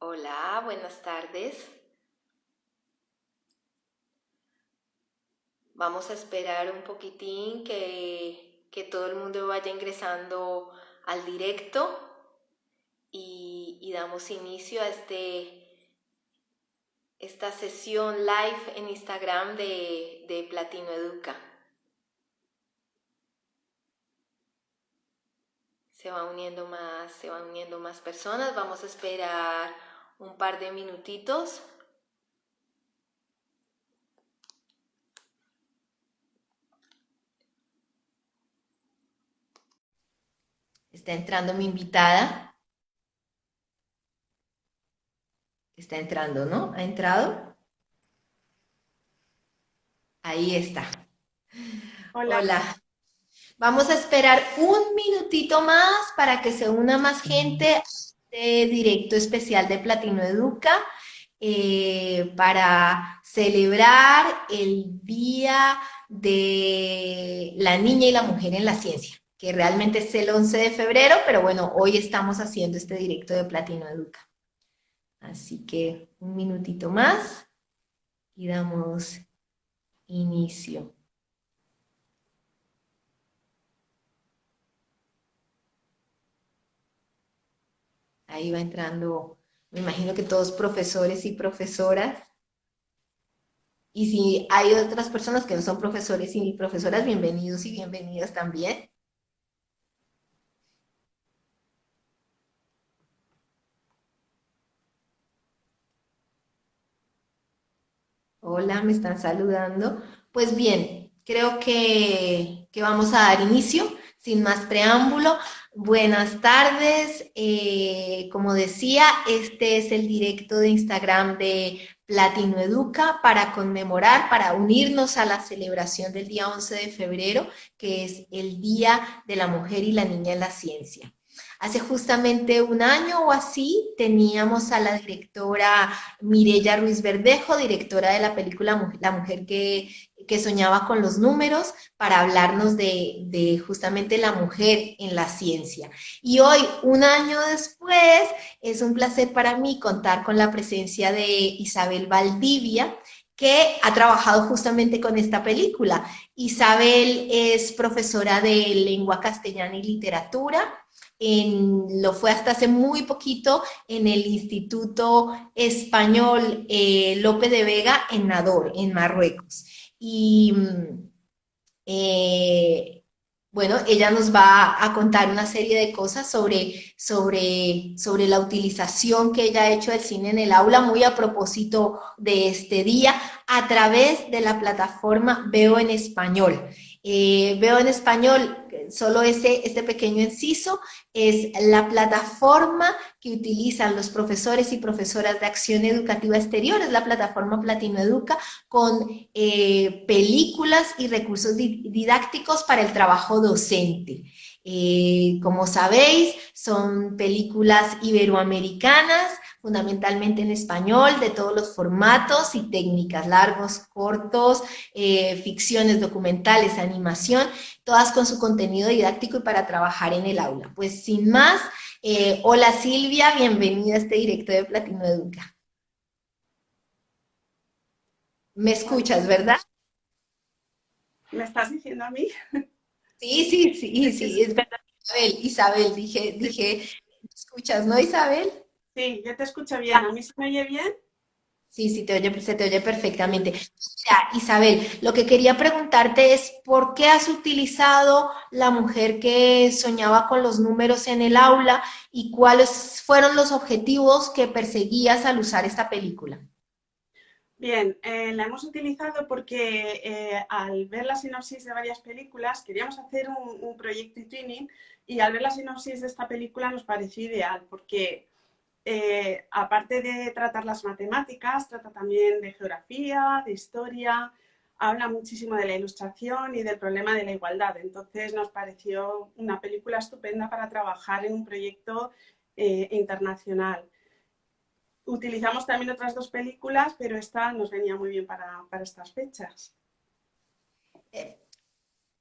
Hola, buenas tardes. Vamos a esperar un poquitín que todo el mundo vaya ingresando al directo y damos inicio a esta sesión live en Instagram de Platino Educa. Se van uniendo más personas. Vamos a esperar un par de minutitos. Está entrando mi invitada. Está entrando, ¿no? ¿Ha entrado? Ahí está. Hola, Hola. Vamos a esperar un minutito más para que se una más gente a este directo especial de Platino Educa para celebrar el Día de la Niña y la Mujer en la Ciencia, que realmente es el 11 de febrero, pero bueno, hoy estamos haciendo este directo de Platino Educa. Así que un minutito más y damos inicio. Ahí va entrando, me imagino que todos profesores y profesoras. Y si hay otras personas que no son profesores y profesoras, bienvenidos y bienvenidas también. Hola, me están saludando. Pues bien, creo que vamos a dar inicio, sin más preámbulo. Buenas tardes. Como decía, este es el directo de Instagram de Platino Educa para conmemorar, para unirnos a la celebración del día 11 de febrero, que es el Día de la Mujer y la Niña en la Ciencia. Hace justamente un año o así teníamos a la directora Mireya Ruiz Verdejo, directora de la película La mujer que soñaba con los números, para hablarnos de justamente la mujer en la ciencia. Y hoy, un año después, es un placer para mí contar con la presencia de Isabel Valdivia, que ha trabajado justamente con esta película. Isabel es profesora de lengua castellana y literatura. Lo fue hasta hace muy poquito en el Instituto Español Lope de Vega en Nador, en Marruecos. Y eh, bueno, ella nos va a contar una serie de cosas sobre la utilización que ella ha hecho del cine en el aula, muy a propósito de este día, a través de la plataforma Veo en Español. Veo en Español, solo este pequeño inciso, es la plataforma que utilizan los profesores y profesoras de acción educativa exterior, es la plataforma Platino Educa, con películas y recursos didácticos para el trabajo docente. Como sabéis, son películas iberoamericanas, fundamentalmente en español, de todos los formatos y técnicas, largos, cortos, ficciones, documentales, animación, todas con su contenido didáctico y para trabajar en el aula. Pues sin más, hola Silvia, bienvenida a este directo de Platino Educa. ¿Me hola. escuchas, verdad? ¿Me estás diciendo a mí? Sí, sí, sí, Es que sí, es verdad, Isabel, sí, ¿me escuchas, no, Isabel? sí, yo te escucho bien. ¿A mí se me oye bien? Sí, sí, se te oye perfectamente. Ya, Isabel, lo que quería preguntarte es, ¿por qué has utilizado la mujer que soñaba con los números en el aula y cuáles fueron los objetivos que perseguías al usar esta película? Bien, la hemos utilizado porque al ver la sinopsis de varias películas queríamos hacer un proyecto e-twinning y al ver la sinopsis de esta película nos pareció ideal porque aparte de tratar las matemáticas, trata también de geografía, de historia, habla muchísimo de la ilustración y del problema de la igualdad. Entonces nos pareció una película estupenda para trabajar en un proyecto internacional. Utilizamos también otras dos películas, pero esta nos venía muy bien para estas fechas.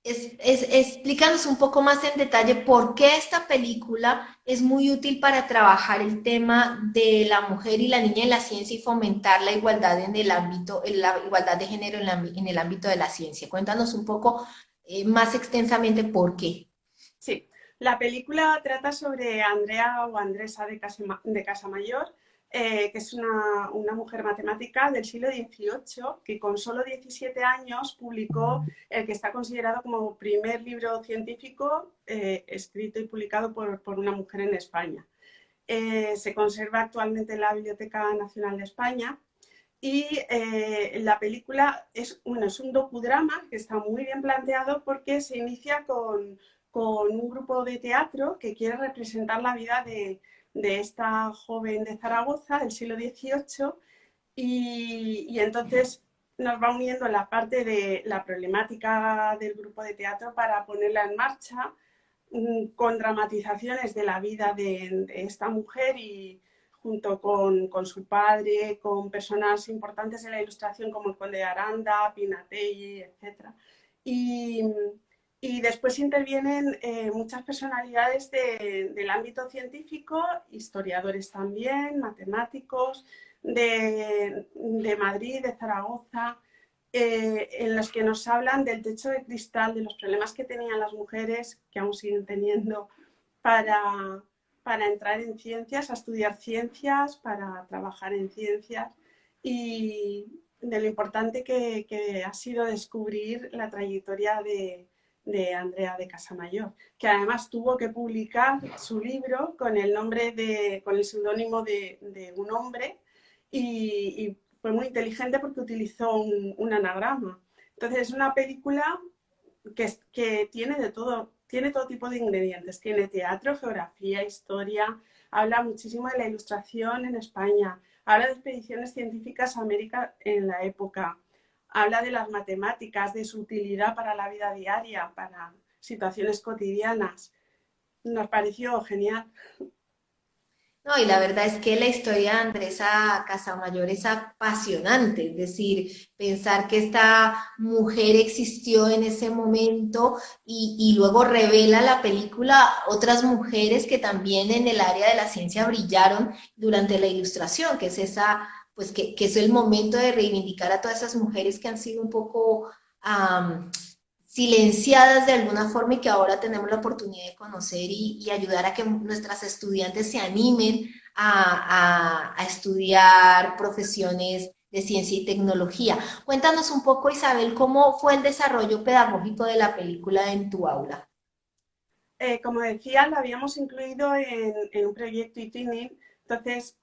Explícanos un poco más en detalle por qué esta película es muy útil para trabajar el tema de la mujer y la niña en la ciencia y fomentar la igualdad en el ámbito, en la igualdad de género en el ámbito de la ciencia. Cuéntanos un poco más extensamente por qué. Sí, la película trata sobre Andrea o Andresa de Casamayor, que es una mujer matemática del siglo XVIII que con solo 17 años publicó el que está considerado como primer libro científico escrito y publicado por una mujer en España. Se conserva actualmente en la Biblioteca Nacional de España y la película es un docudrama que está muy bien planteado porque se inicia con un grupo de teatro que quiere representar la vida de esta joven de Zaragoza del siglo XVIII y entonces nos va uniendo la parte de la problemática del grupo de teatro para ponerla en marcha con dramatizaciones de la vida de esta mujer y junto con su padre, con personas importantes de la ilustración como el conde de Aranda, Pinatelli, etc. Y, y después intervienen muchas personalidades del ámbito científico, historiadores también, matemáticos, de Madrid, de Zaragoza, en los que nos hablan del techo de cristal, de los problemas que tenían las mujeres, que aún siguen teniendo, para, para entrar en ciencias, a estudiar ciencias, para trabajar en ciencias y de lo importante que ha sido descubrir la trayectoria de Andrea de Casamayor, que además tuvo que publicar su libro con el nombre con el seudónimo de un hombre y fue muy inteligente porque utilizó un anagrama. Entonces es una película que tiene todo tipo de ingredientes. Tiene teatro, geografía, historia, habla muchísimo de la ilustración en España, habla de expediciones científicas a América en la época, habla de las matemáticas, de su utilidad para la vida diaria, para situaciones cotidianas. Nos pareció genial. No, y la verdad es que la historia de Andresa Casamayor es apasionante, es decir, pensar que esta mujer existió en ese momento y luego revela la película otras mujeres que también en el área de la ciencia brillaron durante la Ilustración, que es esa, pues que es el momento de reivindicar a todas esas mujeres que han sido un poco silenciadas de alguna forma y que ahora tenemos la oportunidad de conocer y ayudar a que nuestras estudiantes se animen a estudiar profesiones de ciencia y tecnología. Cuéntanos un poco, Isabel, cómo fue el desarrollo pedagógico de la película en tu aula. Como decía, la habíamos incluido en un proyecto e-twinning, entonces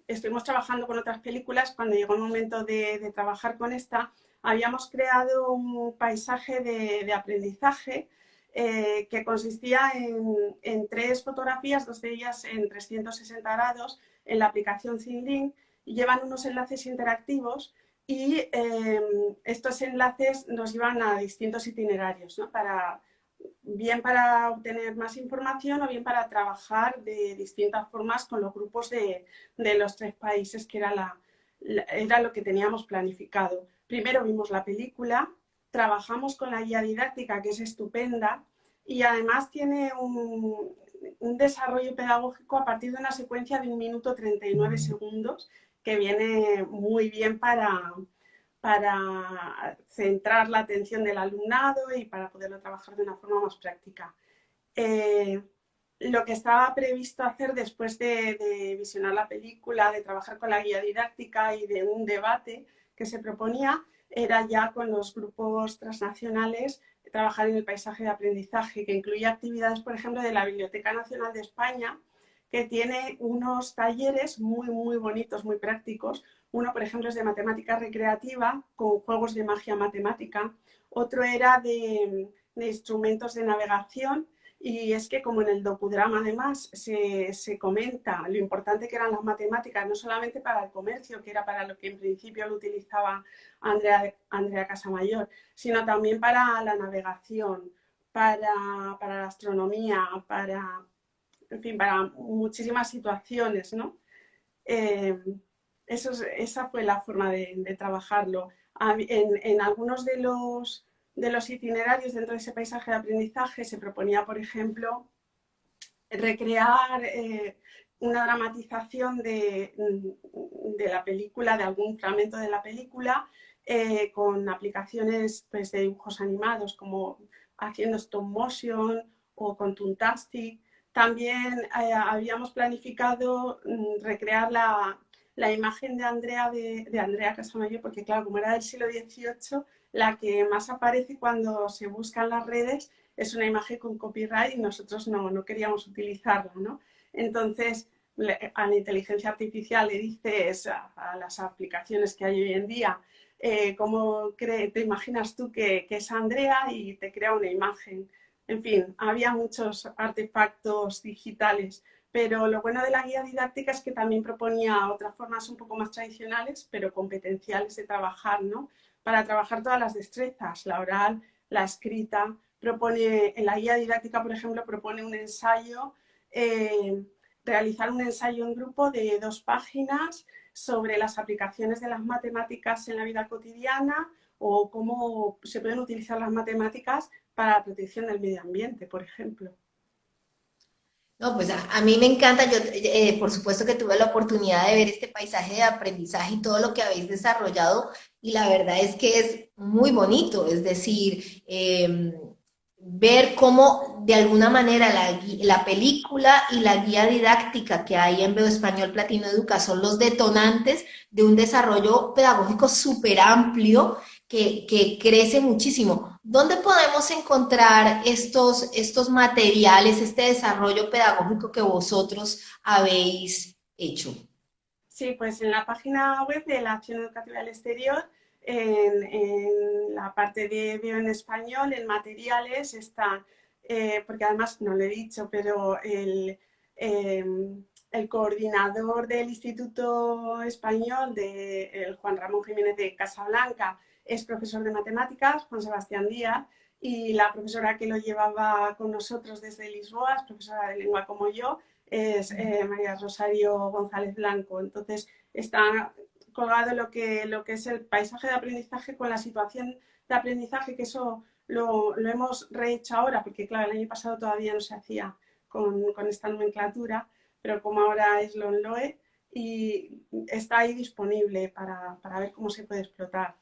estuvimos trabajando con otras películas. Cuando llegó el momento de trabajar con esta, habíamos creado un paisaje de aprendizaje que consistía en tres fotografías, dos de ellas en 360 grados, en la aplicación ThinLink, y llevan unos enlaces interactivos y estos enlaces nos llevan a distintos itinerarios, ¿no? Bien para obtener más información o bien para trabajar de distintas formas con los grupos de los tres países, que era lo que teníamos planificado. Primero vimos la película, trabajamos con la guía didáctica, que es estupenda, y además tiene un desarrollo pedagógico a partir de una secuencia de 1 minuto 39 segundos, que viene muy bien para centrar la atención del alumnado y para poderlo trabajar de una forma más práctica. Eh, lo que estaba previsto hacer después de visionar la película, de trabajar con la guía didáctica y de un debate que se proponía, era ya con los grupos transnacionales trabajar en el paisaje de aprendizaje, que incluía actividades, por ejemplo, de la Biblioteca Nacional de España, que tiene unos talleres muy, muy bonitos, muy prácticos. Uno, por ejemplo, es de matemática recreativa, con juegos de magia matemática. Otro era de instrumentos de navegación. Y es que como en el docudrama además se comenta lo importante que eran las matemáticas, no solamente para el comercio, que era para lo que en principio lo utilizaba Andrea Casamayor, sino también para la navegación, para la astronomía, en fin, para muchísimas situaciones, ¿no? Eh, esa fue la forma de trabajarlo. En algunos de los itinerarios dentro de ese paisaje de aprendizaje se proponía, por ejemplo, recrear una dramatización de la película, de algún fragmento de la película, con aplicaciones pues, de dibujos animados, como haciendo stop motion o con Toontastic. También habíamos planificado recrear la imagen de Andrea, de Andrea Casamayor, porque claro, como era del siglo XVIII, la que más aparece cuando se buscan las redes es una imagen con copyright y nosotros no queríamos utilizarla, ¿no? Entonces, a la inteligencia artificial le dices a las aplicaciones que hay hoy en día cómo te imaginas tú que es Andrea y te crea una imagen. En fin, había muchos artefactos digitales, pero lo bueno de la guía didáctica es que también proponía otras formas un poco más tradicionales, pero competenciales de trabajar, ¿no? Para trabajar todas las destrezas, la oral, la escrita. Propone, en la guía didáctica, por ejemplo, propone un ensayo, realizar un ensayo en grupo de 2 páginas sobre las aplicaciones de las matemáticas en la vida cotidiana o cómo se pueden utilizar las matemáticas para la protección del medio ambiente, por ejemplo. No, pues a mí me encanta, yo por supuesto que tuve la oportunidad de ver este paisaje de aprendizaje y todo lo que habéis desarrollado y la verdad es que es muy bonito, es decir, ver cómo de alguna manera la película y la guía didáctica que hay en Veo Español Platino Educa son los detonantes de un desarrollo pedagógico súper amplio que crece muchísimo. ¿Dónde podemos encontrar estos materiales, este desarrollo pedagógico que vosotros habéis hecho? Sí, pues en la página web de la Acción Educativa del Exterior, la parte de Veo en Español, en materiales, está, porque además no lo he dicho, pero el coordinador del Instituto Español, el Juan Ramón Jiménez de Casablanca, es profesor de matemáticas, Juan Sebastián Díaz, y la profesora que lo llevaba con nosotros desde Lisboa, es profesora de lengua como yo, es María Rosario González Blanco. Entonces, está colgado lo que es el paisaje de aprendizaje con la situación de aprendizaje, que eso lo hemos rehecho ahora, porque claro, el año pasado todavía no se hacía con esta nomenclatura, pero como ahora es LONLOE, y está ahí disponible para ver cómo se puede explotar.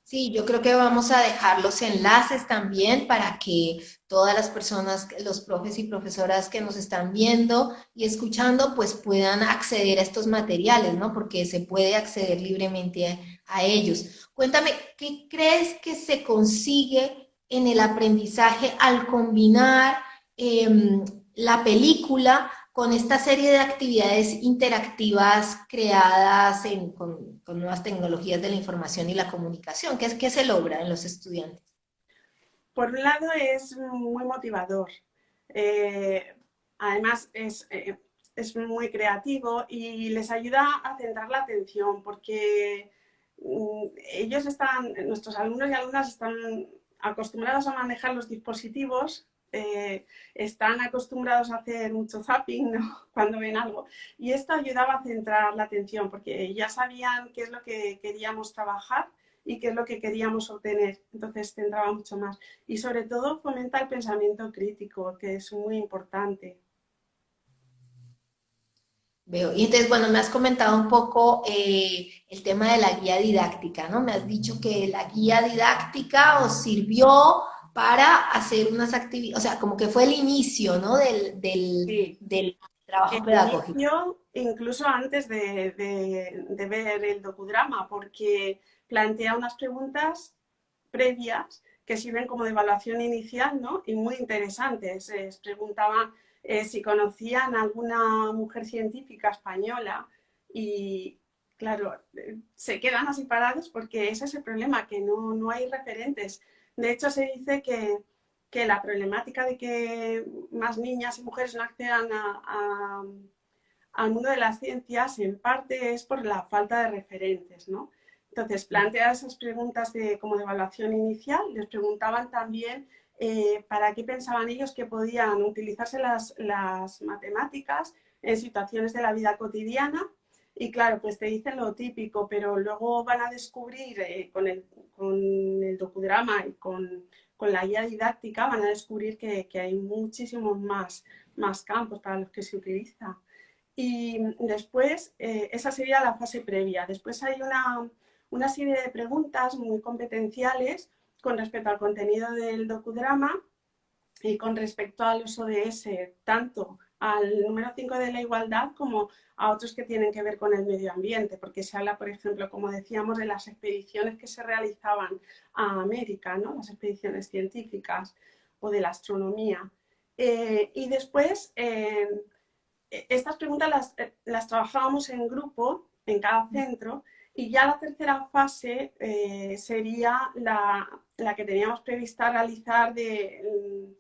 Sí, yo creo que vamos a dejar los enlaces también para que todas las personas, los profes y profesoras que nos están viendo y escuchando, pues puedan acceder a estos materiales, ¿no? Porque se puede acceder libremente a ellos. Cuéntame, ¿qué crees que se consigue en el aprendizaje al combinar la película con esta serie de actividades interactivas creadas con nuevas tecnologías de la información y la comunicación? ¿Qué se logra en los estudiantes? Por un lado es muy motivador. Eh, Además es muy creativo y les ayuda a centrar la atención porque ellos están, nuestros alumnos y alumnas están acostumbrados a manejar los dispositivos, están acostumbrados a hacer mucho zapping, ¿no? Cuando ven algo, y esto ayudaba a centrar la atención porque ya sabían qué es lo que queríamos trabajar y qué es lo que queríamos obtener, entonces centraba mucho más. Y sobre todo fomenta el pensamiento crítico, que es muy importante. Veo. Y entonces, bueno, me has comentado un poco el tema de la guía didáctica, ¿no? Me has dicho que la guía didáctica os sirvió para hacer unas actividades, o sea, como que fue el inicio, ¿no? Sí, del trabajo el pedagógico. inicio incluso antes de ver el docudrama, porque plantea unas preguntas previas que sirven como de evaluación inicial, ¿no? Y muy interesantes. Les preguntaba si conocían alguna mujer científica española y, claro, se quedan así parados porque ese es el problema, que no hay referentes. De hecho, se dice que la problemática de que más niñas y mujeres no accedan al mundo de las ciencias en parte es por la falta de referentes, ¿no? Entonces, plantea esas preguntas como de evaluación inicial, les preguntaban también para qué pensaban ellos que podían utilizarse las matemáticas en situaciones de la vida cotidiana Y claro, pues te dicen lo típico, pero luego van a descubrir con el docudrama y con la guía didáctica, van a descubrir que hay muchísimos más campos para los que se utiliza. Y después, esa sería la fase previa. Después hay una serie de preguntas muy competenciales con respecto al contenido del docudrama y con respecto a los ODS, tanto al número 5 de la igualdad como a otros que tienen que ver con el medio ambiente, porque se habla, por ejemplo, como decíamos, de las expediciones que se realizaban a América, ¿no? Las expediciones científicas o de la astronomía. Y después, estas preguntas las trabajábamos en grupo, en cada centro, y ya la tercera fase sería la que teníamos prevista realizar de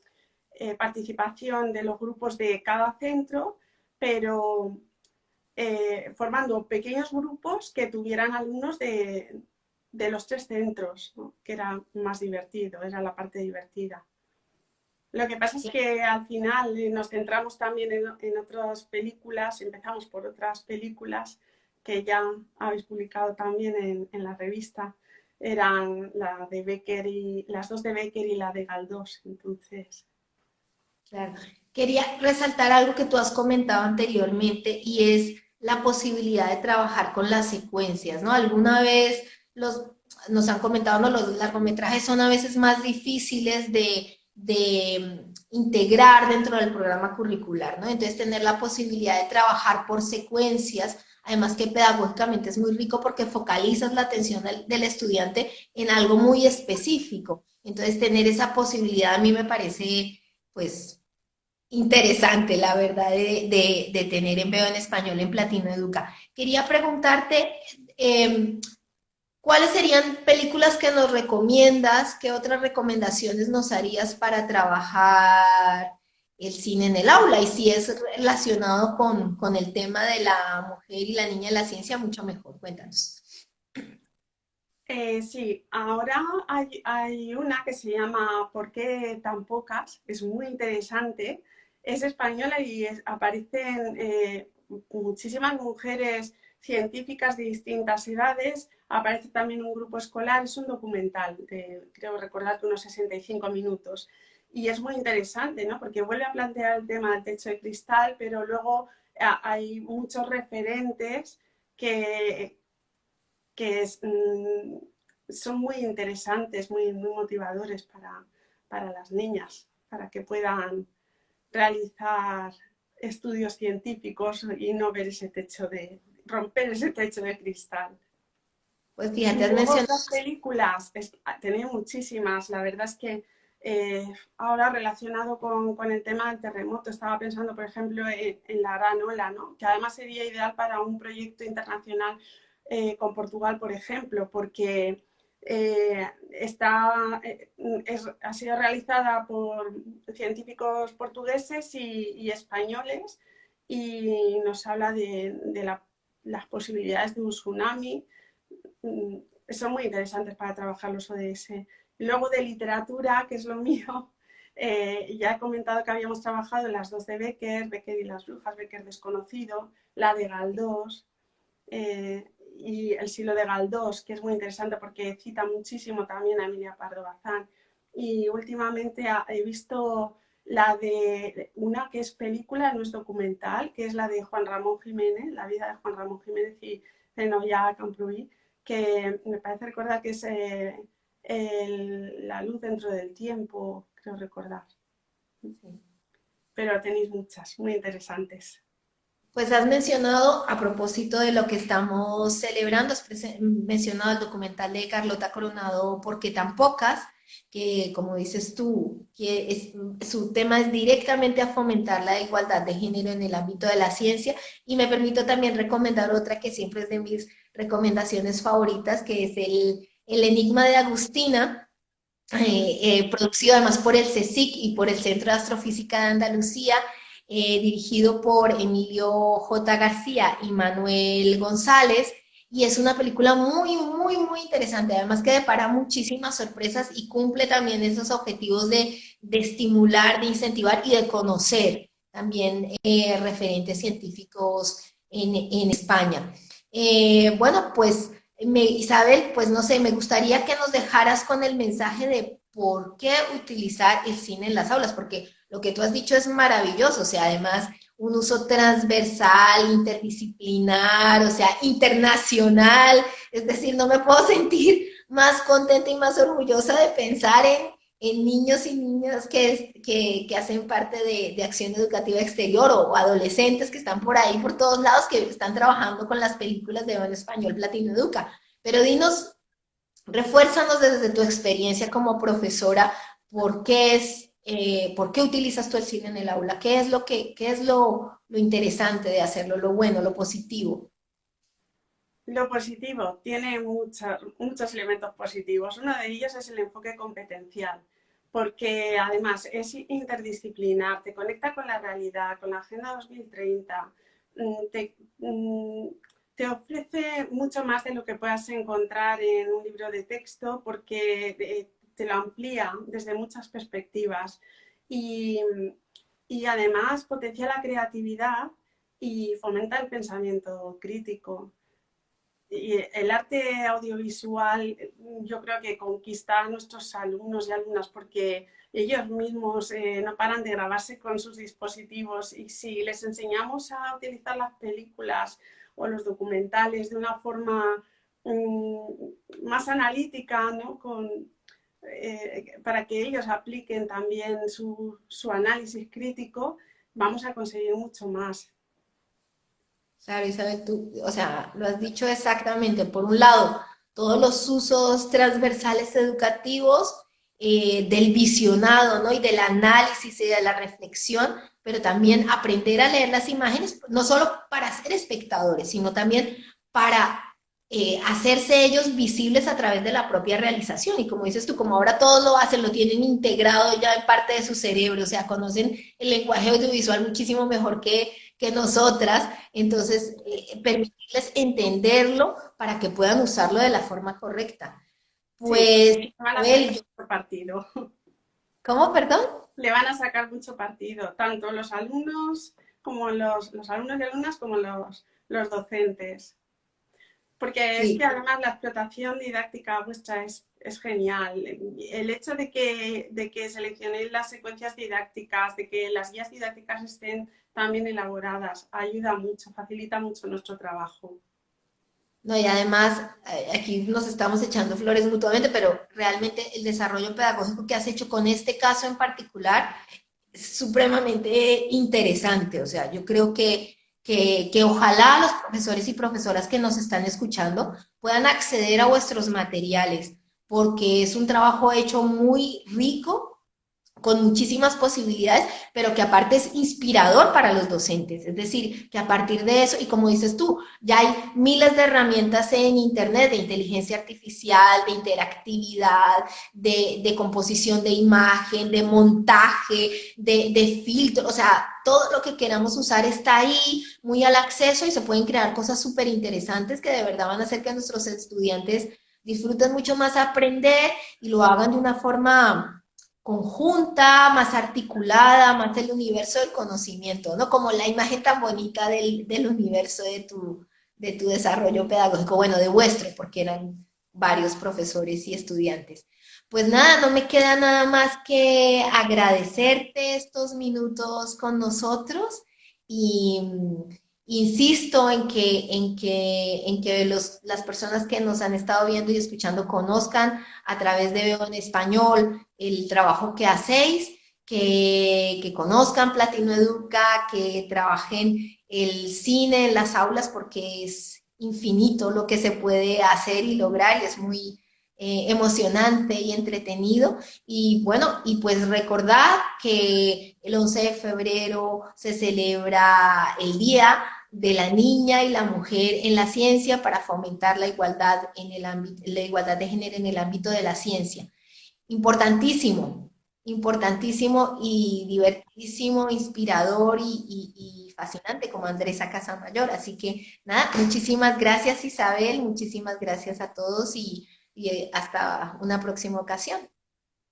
participación de los grupos de cada centro, pero formando pequeños grupos que tuvieran alumnos de los 3 centros, ¿no? Que era más divertido, era la parte divertida. Lo que pasa es que al final nos centramos también en otras películas, empezamos por otras películas que ya habéis publicado también en la revista. Eran las dos de Becker y la de Galdós, entonces. Claro. Quería resaltar algo que tú has comentado anteriormente y es la posibilidad de trabajar con las secuencias, ¿no? Alguna vez nos han comentado, ¿no? Los largometrajes son a veces más difíciles de integrar dentro del programa curricular, ¿no? Entonces, tener la posibilidad de trabajar por secuencias, además que pedagógicamente es muy rico porque focalizas la atención del estudiante en algo muy específico. Entonces, tener esa posibilidad a mí me parece, pues, interesante, la verdad, de tener en Veo en Español en Platino Educa. Quería preguntarte, ¿cuáles serían películas que nos recomiendas? ¿Qué otras recomendaciones nos harías para trabajar el cine en el aula? Y si es relacionado con el tema de la mujer y la niña en la ciencia, mucho mejor. Cuéntanos. Sí, ahora hay una que se llama ¿Por qué tan pocas? Es muy interesante. Es española y aparecen muchísimas mujeres científicas de distintas edades. Aparece también un grupo escolar. Es un documental, creo recordar que unos 65 minutos. Y es muy interesante, ¿no? Porque vuelve a plantear el tema del techo de cristal, pero luego hay muchos referentes que, que son muy interesantes, muy motivadores para las niñas, para que puedan realizar estudios científicos y no ver ese romper ese techo de cristal. Pues Y fíjate, has luego mencionado. otras películas, tenía muchísimas, la verdad es que ahora relacionado con el tema del terremoto, estaba pensando, por ejemplo, en La Gran Ola, ¿no? Que además sería ideal para un proyecto internacional con Portugal, por ejemplo, porque ha sido realizada por científicos portugueses y españoles y nos habla de las posibilidades de un tsunami. Son muy interesantes para trabajar los ODS. Luego de literatura, que es lo mío, ya he comentado que habíamos trabajado en las dos de Becker, Becker y las brujas, Becker desconocido, la de Galdós y el siglo de Galdós, que es muy interesante porque cita muchísimo también a Emilia Pardo Bazán. Y últimamente he visto la de una que es película, no es documental, que es la de Juan Ramón Jiménez, la vida de Juan Ramón Jiménez y Zenoya Camprubí, que me parece recordar que es la luz dentro del tiempo, creo recordar. Pero tenéis muchas, muy interesantes. Pues has mencionado, a propósito de lo que estamos celebrando, has mencionado el documental de Carlota Coronado, ¿Por qué tan pocas? Que como dices tú, su tema es directamente a fomentar la igualdad de género en el ámbito de la ciencia. Y me permito también recomendar otra que siempre es de mis recomendaciones favoritas, que es el Enigma de Agustina, producido además por el CSIC y por el Centro de Astrofísica de Andalucía, dirigido por Emilio J. García y Manuel González, y es una película muy interesante, además que depara muchísimas sorpresas y cumple también esos objetivos de estimular, de incentivar y de conocer también referentes científicos en España. Bueno, pues Isabel, pues no sé, me gustaría que nos dejaras con el mensaje de por qué utilizar el cine en las aulas, porque lo que tú has dicho es maravilloso, o sea, además un uso transversal, interdisciplinar, o sea, internacional, es decir, no me puedo sentir más contenta y más orgullosa de pensar en niños y niñas que hacen parte de acción educativa exterior o adolescentes que están por ahí, por todos lados, que están trabajando con las películas de Buen Español Platino Educa. Pero dinos, refuérzanos desde tu experiencia como profesora, ¿por qué utilizas tú el cine en el aula? ¿Qué es qué es lo interesante de hacerlo, lo bueno, lo positivo? Lo positivo tiene muchos elementos positivos. Uno de ellos es el enfoque competencial, porque además es interdisciplinar, te conecta con la realidad, con la Agenda 2030, te, te ofrece mucho más de lo que puedas encontrar en un libro de texto, porque te lo amplía desde muchas perspectivas y, y además potencia la creatividad y fomenta el pensamiento crítico. Y el arte audiovisual yo creo que conquista a nuestros alumnos y alumnas porque ellos mismos no paran de grabarse con sus dispositivos y si les enseñamos a utilizar las películas o los documentales de una forma más analítica, ¿no? Para que ellos apliquen también su análisis crítico, vamos a conseguir mucho más. Claro, Isabel, tú, o sea, lo has dicho exactamente. Por un lado, todos los usos transversales educativos del visionado, ¿no? Y del análisis y de la reflexión, pero también aprender a leer las imágenes, no solo para ser espectadores, sino también para hacerse ellos visibles a través de la propia realización. Y como dices tú, como ahora todos lo hacen, lo tienen integrado ya en parte de su cerebro, o sea, conocen el lenguaje audiovisual muchísimo mejor que nosotras, entonces permitirles entenderlo para que puedan usarlo de la forma correcta. Sí, Pues, porque van a sacar Abel, mucho partido. ¿cómo, perdón? Le van a sacar mucho partido, tanto los alumnos como los alumnos y alumnas como los docentes. Porque es Sí, que además la explotación didáctica vuestra es genial. El hecho de que seleccionéis las secuencias didácticas, de que las guías didácticas estén tan bien elaboradas, ayuda mucho, facilita mucho nuestro trabajo. no, y además aquí nos estamos echando flores mutuamente, pero realmente el desarrollo pedagógico que has hecho con este caso en particular es supremamente interesante. O sea, yo creo que ojalá los profesores y profesoras que nos están escuchando puedan acceder a vuestros materiales, porque es un trabajo hecho muy rico con muchísimas posibilidades, pero que aparte es inspirador para los docentes. Es decir, que a partir de eso, y como dices tú, ya hay miles de herramientas en Internet de inteligencia artificial, de interactividad, de composición de imagen, de montaje, de filtro, o sea, todo lo que queramos usar está ahí, muy al acceso y se pueden crear cosas súper interesantes que de verdad van a hacer que nuestros estudiantes disfruten mucho más aprender y lo hagan de una forma conjunta, más articulada, más el universo del conocimiento, ¿no? Como la imagen tan bonita del universo de tu desarrollo pedagógico, bueno, de vuestro, porque eran varios profesores y estudiantes. Pues nada, no me queda nada más que agradecerte estos minutos con nosotros y insisto en que las personas que nos han estado viendo y escuchando conozcan a través de Veo en Español el trabajo que hacéis, que conozcan Platino Educa, que trabajen el cine en las aulas porque es infinito lo que se puede hacer y lograr y es muy emocionante y entretenido. Y bueno, y pues recordad que el 11 de febrero se celebra el Día de la Niña y la Mujer en la Ciencia para fomentar la igualdad, en el ámbito, la igualdad de género en el ámbito de la ciencia. Importantísimo, importantísimo y divertidísimo, inspirador y fascinante como Andresa Casamayor. Así que nada, muchísimas gracias Isabel, muchísimas gracias a todos y hasta una próxima ocasión.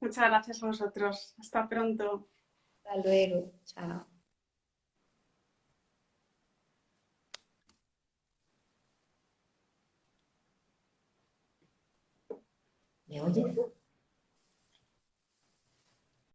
Muchas gracias a vosotros. Hasta pronto. Hasta luego, chao. ¿Me oyes?